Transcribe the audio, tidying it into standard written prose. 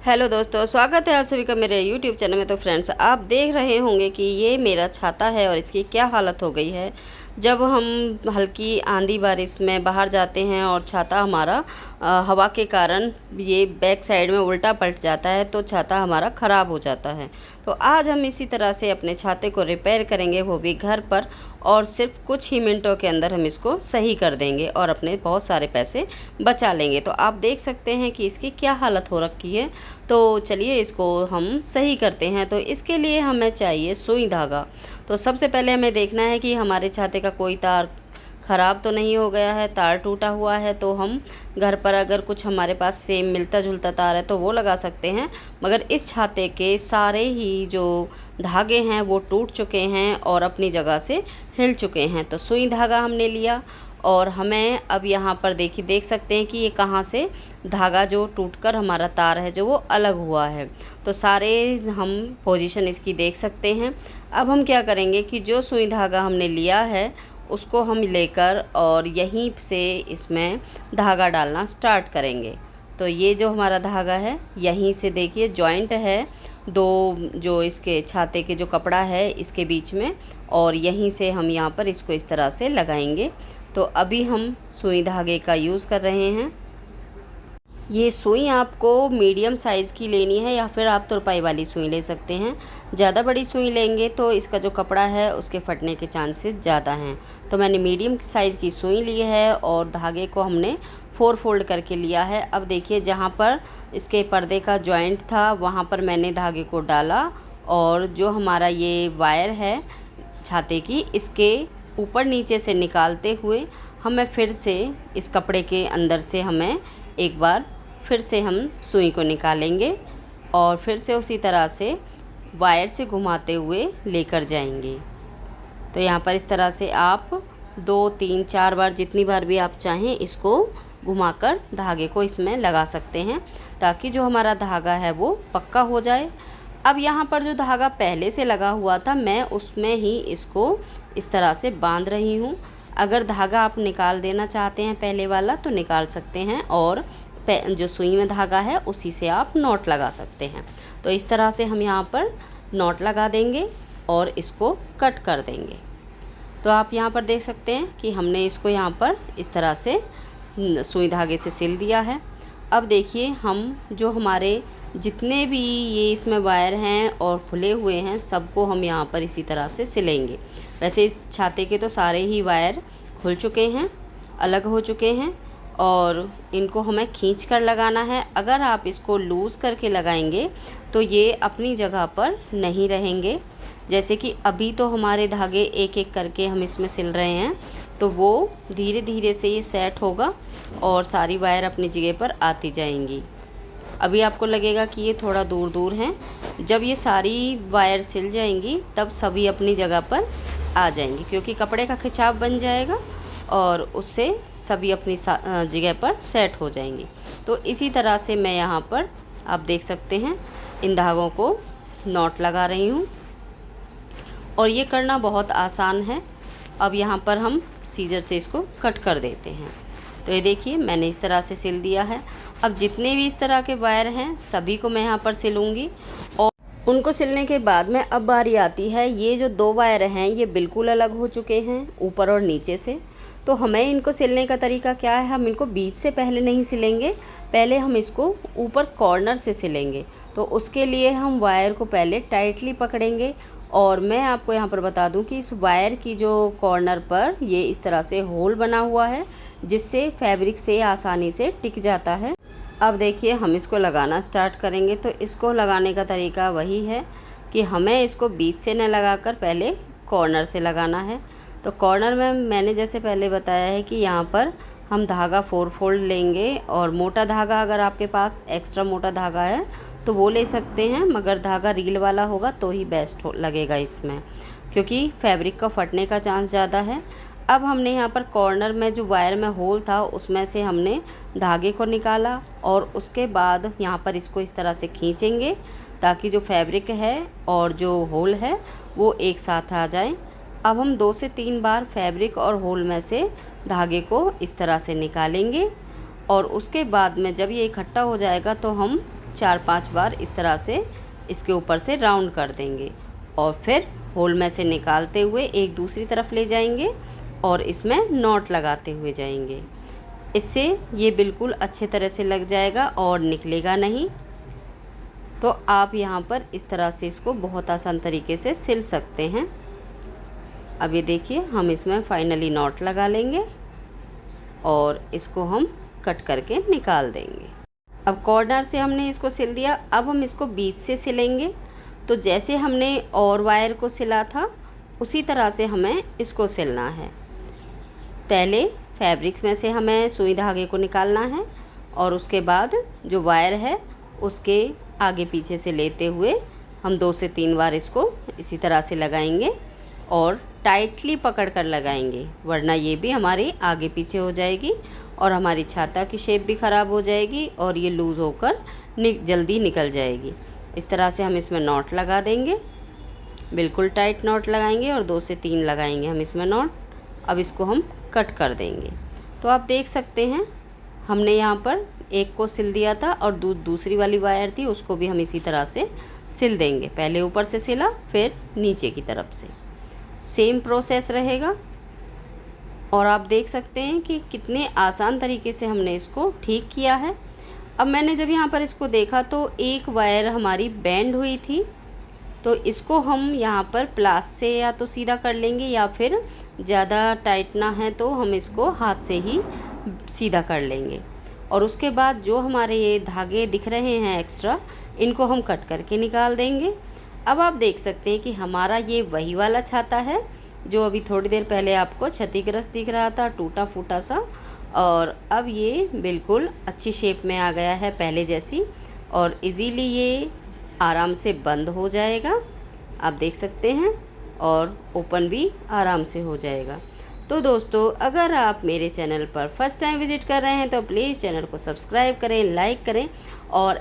Hello दोस्तों, स्वागत है आप सभी का मेरे यूट्यूब चैनल में। तो फ्रेंड्स, आप देख रहे होंगे कि ये मेरा छाता है और इसकी क्या हालत हो गई है। जब हम हल्की आंधी बारिश में बाहर जाते हैं और छाता हमारा हवा के कारण ये बैक साइड में उल्टा पलट जाता है तो छाता हमारा ख़राब हो जाता है। तो आज हम इसी तरह से अपने छाते को रिपेयर करेंगे, वो भी घर पर, और सिर्फ कुछ ही मिनटों के अंदर हम इसको सही कर देंगे और अपने बहुत सारे पैसे बचा लेंगे। तो आप देख सकते हैं कि इसकी क्या हालत हो रखी है। तो चलिए इसको हम सही करते हैं। तो इसके लिए हमें चाहिए सुई धागा। तो सबसे पहले हमें देखना है कि हमारे छाते का कोई तार ख़राब तो नहीं हो गया है, तार टूटा हुआ है। तो हम घर पर अगर कुछ हमारे पास सेम मिलता जुलता तार है तो वो लगा सकते हैं, मगर इस छाते के सारे ही जो धागे हैं वो टूट चुके हैं और अपनी जगह से हिल चुके हैं। तो सुई धागा हमने लिया और हमें अब यहाँ पर देख सकते हैं कि ये कहाँ से धागा जो टूटकर हमारा तार है जो वो अलग हुआ है। तो सारे हम पोजीशन इसकी देख सकते हैं। अब हम क्या करेंगे कि जो सुई धागा हमने लिया है उसको हम लेकर और यहीं से इसमें धागा डालना स्टार्ट करेंगे। तो ये जो हमारा धागा है यहीं से देखिए जॉइंट है दो, जो इसके छाते के जो कपड़ा है इसके बीच में, और यहीं से हम यहाँ पर इसको इस तरह से लगाएंगे। तो अभी हम सुई धागे का यूज़ कर रहे हैं। ये सुई आपको मीडियम साइज़ की लेनी है या फिर आप तुरपाई वाली सुई ले सकते हैं। ज़्यादा बड़ी सुई लेंगे तो इसका जो कपड़ा है उसके फटने के चांसेस ज़्यादा हैं। तो मैंने मीडियम साइज़ की सुई ली है और धागे को हमने 4 फोल्ड करके लिया है। अब देखिए जहाँ पर इसके पर्दे का जॉइंट था वहाँ पर मैंने धागे को डाला और जो हमारा ये वायर है छाते की, इसके ऊपर नीचे से निकालते हुए हमें फिर से इस कपड़े के अंदर से हमें एक बार फिर से हम सुई को निकालेंगे और फिर से उसी तरह से वायर से घुमाते हुए लेकर जाएंगे। तो यहाँ पर इस तरह से आप 2, 3, 4 बार, जितनी बार भी आप चाहें इसको घुमाकर धागे को इसमें लगा सकते हैं ताकि जो हमारा धागा है वो पक्का हो जाए। अब यहाँ पर जो धागा पहले से लगा हुआ था मैं उसमें ही इसको इस तरह से बांध रही हूँ। अगर धागा आप निकाल देना चाहते हैं पहले वाला तो निकाल सकते हैं और जो सुई में धागा है उसी से आप नॉट लगा सकते हैं। तो इस तरह से हम यहाँ पर नॉट लगा देंगे और इसको कट कर देंगे। तो आप यहाँ पर देख सकते हैं कि हमने इसको यहाँ पर इस तरह से सुई धागे से सिल दिया है। अब देखिए हम जो हमारे जितने भी ये इसमें वायर हैं और खुले हुए हैं सबको हम यहाँ पर इसी तरह से सिलेंगे। वैसे इस छाते के तो सारे ही वायर खुल चुके हैं, अलग हो चुके हैं और इनको हमें खींच कर लगाना है। अगर आप इसको लूज़ करके लगाएंगे तो ये अपनी जगह पर नहीं रहेंगे। जैसे कि अभी तो हमारे धागे एक एक करके हम इसमें सिल रहे हैं तो वो धीरे धीरे से ये सेट होगा और सारी वायर अपनी जगह पर आती जाएंगी। अभी आपको लगेगा कि ये थोड़ा दूर दूर हैं। जब ये सारी वायर सिल जाएंगी तब सभी अपनी जगह पर आ जाएंगी, क्योंकि कपड़े का खिंचाव बन जाएगा और उससे सभी अपनी जगह पर सेट हो जाएंगी। तो इसी तरह से मैं यहाँ पर आप देख सकते हैं इन धागों को नॉट लगा रही हूँ और ये करना बहुत आसान है। अब यहाँ पर हम सीजर से इसको कट कर देते हैं। तो ये देखिए मैंने इस तरह से सिल दिया है। अब जितने भी इस तरह के वायर हैं सभी को मैं यहाँ पर सिलूँगी और उनको सिलने के बाद में अब बारी आती है, ये जो 2 वायर हैं ये बिल्कुल अलग हो चुके हैं ऊपर और नीचे से। तो हमें इनको सिलने का तरीका क्या है, हम इनको बीच से पहले नहीं सिलेंगे, पहले हम इसको ऊपर कॉर्नर से सिलेंगे। तो उसके लिए हम वायर को पहले टाइटली पकड़ेंगे और मैं आपको यहाँ पर बता दूँ कि इस वायर की जो कॉर्नर पर ये इस तरह से होल बना हुआ है जिससे फैब्रिक से आसानी से टिक जाता है। अब देखिए हम इसको लगाना स्टार्ट करेंगे। तो इसको लगाने का तरीका वही है कि हमें इसको बीच से न लगाकर पहले कॉर्नर से लगाना है। तो कॉर्नर में मैंने जैसे पहले बताया है कि यहाँ पर हम धागा 4 फोल्ड लेंगे और मोटा धागा, अगर आपके पास एक्स्ट्रा मोटा धागा है तो वो ले सकते हैं, मगर धागा रील वाला होगा तो ही बेस्ट लगेगा इसमें, क्योंकि फैब्रिक का फटने का चांस ज़्यादा है। अब हमने यहाँ पर कॉर्नर में जो वायर में होल था उसमें से हमने धागे को निकाला और उसके बाद यहाँ पर इसको इस तरह से खींचेंगे ताकि जो फैब्रिक है और जो होल है वो एक साथ आ जाए। अब हम 2 से 3 बार फैब्रिक और होल में से धागे को इस तरह से निकालेंगे और उसके बाद में जब ये इकट्ठा हो जाएगा तो हम 4-5 बार इस तरह से इसके ऊपर से राउंड कर देंगे और फिर होल में से निकालते हुए एक दूसरी तरफ ले जाएंगे और इसमें नॉट लगाते हुए जाएंगे। इससे ये बिल्कुल अच्छे तरह से लग जाएगा और निकलेगा नहीं। तो आप यहाँ पर इस तरह से इसको बहुत आसान तरीके से सिल सकते हैं। अब ये देखिए हम इसमें फाइनली नॉट लगा लेंगे और इसको हम कट करके निकाल देंगे। अब कॉर्नर से हमने इसको सिल दिया, अब हम इसको बीच से सिलेंगे। तो जैसे हमने और वायर को सिला था उसी तरह से हमें इसको सिलना है। पहले फैब्रिक में से हमें सुई धागे को निकालना है और उसके बाद जो वायर है उसके आगे पीछे से लेते हुए हम 2 से 3 बार इसको इसी तरह से लगाएंगे और टाइटली पकड़ कर लगाएंगे, वरना ये भी हमारी आगे पीछे हो जाएगी और हमारी छाता की शेप भी ख़राब हो जाएगी और ये लूज़ होकर जल्दी निकल जाएगी। इस तरह से हम इसमें नॉट लगा देंगे, बिल्कुल टाइट नॉट लगाएंगे और 2 से 3 लगाएंगे हम इसमें नॉट। अब इसको हम कट कर देंगे। तो आप देख सकते हैं हमने यहाँ पर एक को सिल दिया था और दूसरी वाली वायर थी उसको भी हम इसी तरह से सिल देंगे। पहले ऊपर से सिला फिर नीचे की तरफ से, सेम प्रोसेस रहेगा। और आप देख सकते हैं कि कितने आसान तरीके से हमने इसको ठीक किया है। अब मैंने जब यहाँ पर इसको देखा तो एक वायर हमारी बेंड हुई थी, तो इसको हम यहाँ पर प्लास से या तो सीधा कर लेंगे या फिर ज़्यादा टाइट ना है तो हम इसको हाथ से ही सीधा कर लेंगे। और उसके बाद जो हमारे ये धागे दिख रहे हैं एक्स्ट्रा, इनको हम कट करके निकाल देंगे। अब आप देख सकते हैं कि हमारा ये वही वाला छाता है जो अभी थोड़ी देर पहले आपको क्षतिग्रस्त दिख रहा था, टूटा फूटा सा, और अब ये बिल्कुल अच्छी शेप में आ गया है पहले जैसी और इजीली ये आराम से बंद हो जाएगा, आप देख सकते हैं, और ओपन भी आराम से हो जाएगा। तो दोस्तों, अगर आप मेरे चैनल पर फर्स्ट टाइम विज़िट कर रहे हैं तो प्लीज़ चैनल को सब्सक्राइब करें, लाइक करें और